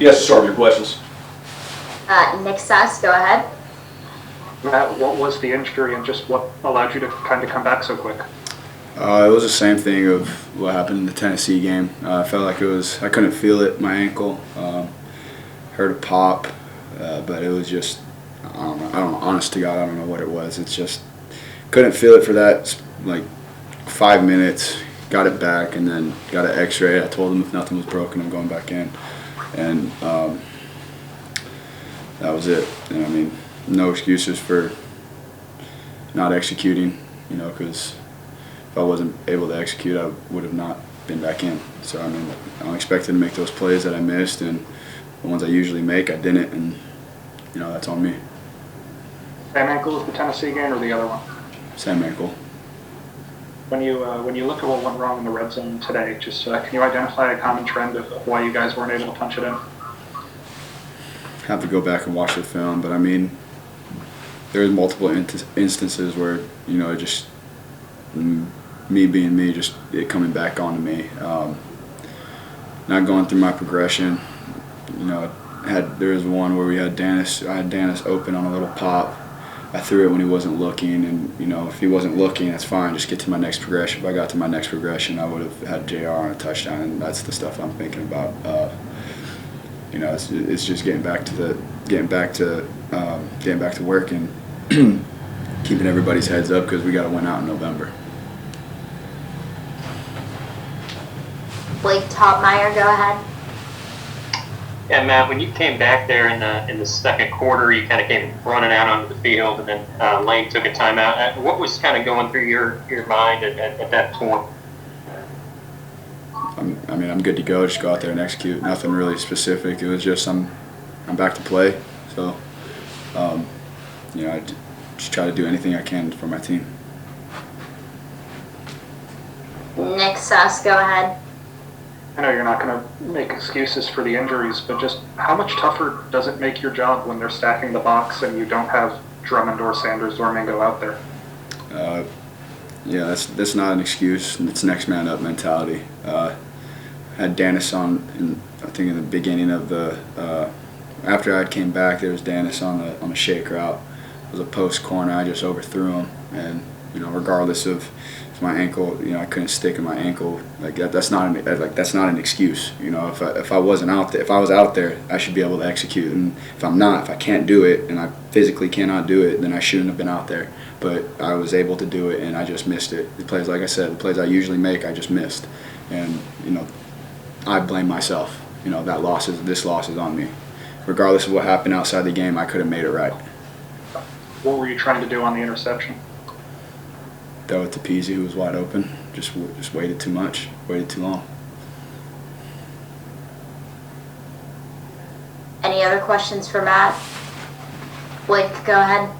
Yes, sir. Your questions. Nick Suss, go ahead. Matt, what was the injury and just what allowed you to kind of come back so quick? It was the same thing of what happened in the Tennessee game. I felt like I couldn't feel it, my ankle. Heard a pop, but it was just, honest to God, I don't know what it was. It's just, couldn't feel it for that, like, 5 minutes, got it back, and then got an x-ray. I told them if nothing was broken, I'm going back in. And that was it. And I mean, no excuses for not executing, because if I wasn't able to execute, I would have not been back in. So, I mean, I expected to make those plays that I missed, and the ones I usually make, I didn't, and, that's on me. Same ankle as the Tennessee game or the other one? Same ankle. When you look at what went wrong in the red zone today, just can you identify a common trend of why you guys weren't able to punch it in? Have to go back and watch the film, but I mean, there's multiple instances where, just me being me, just it coming back onto me. Not going through my progression. There was one where I had Dennis open on a little pop. I threw it when he wasn't looking, and if he wasn't looking, that's fine. Just get to my next progression. If I got to my next progression, I would have had JR on a touchdown, and that's the stuff I'm thinking about. It's just getting back to work and keeping everybody's heads up because we got to win out in November. Blake Topmeyer, go ahead. Yeah, Matt, when you came back there in the second quarter, you kind of came running out onto the field, and then Lane took a timeout. What was kind of going through your mind at that point? I'm good to go. Just go out there and execute. Nothing really specific. It was just I'm back to play. So, I just try to do anything I can for my team. Nick Suss, go ahead. I know you're not going to make excuses for the injuries, but just how much tougher does it make your job when they're stacking the box and you don't have Drummond or Sanders or Mingo out there? Yeah, that's not an excuse. It's next man up mentality. Had Dennis on, I think in the beginning of the after I came back, there was Dennis on a shake route. It was a post corner. I just overthrew him, and regardless of my ankle, I couldn't stick in my ankle. Like that's not an excuse. If I wasn't out there, if I was out there, I should be able to execute. And if I'm not, if I can't do it, and I physically cannot do it, then I shouldn't have been out there. But I was able to do it, and I just missed it. The plays, like I said, the plays I usually make, I just missed. And I blame myself. This loss is on me. Regardless of what happened outside the game, I could have made it right. What were you trying to do on the interception? Throw it to Peasy, who was wide open. Just waited too much, waited too long. Any other questions for Matt? Blake, go ahead.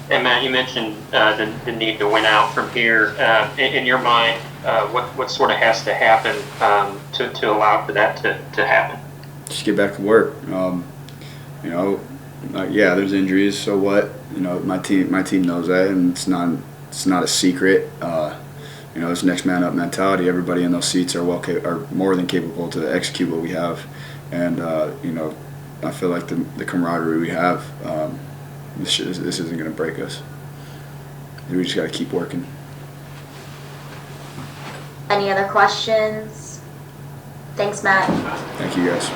And Matt, you mentioned the need to win out from here. In your mind, what sort of has to happen to allow for that to happen? Just get back to work. Yeah, there's injuries. So what? My team knows that, and it's not a secret. It's next man up mentality. Everybody in those seats are more than capable to execute what we have, and I feel like the camaraderie we have. This isn't going to break us. We just got to keep working. Any other questions? Thanks, Matt. Thank you, guys.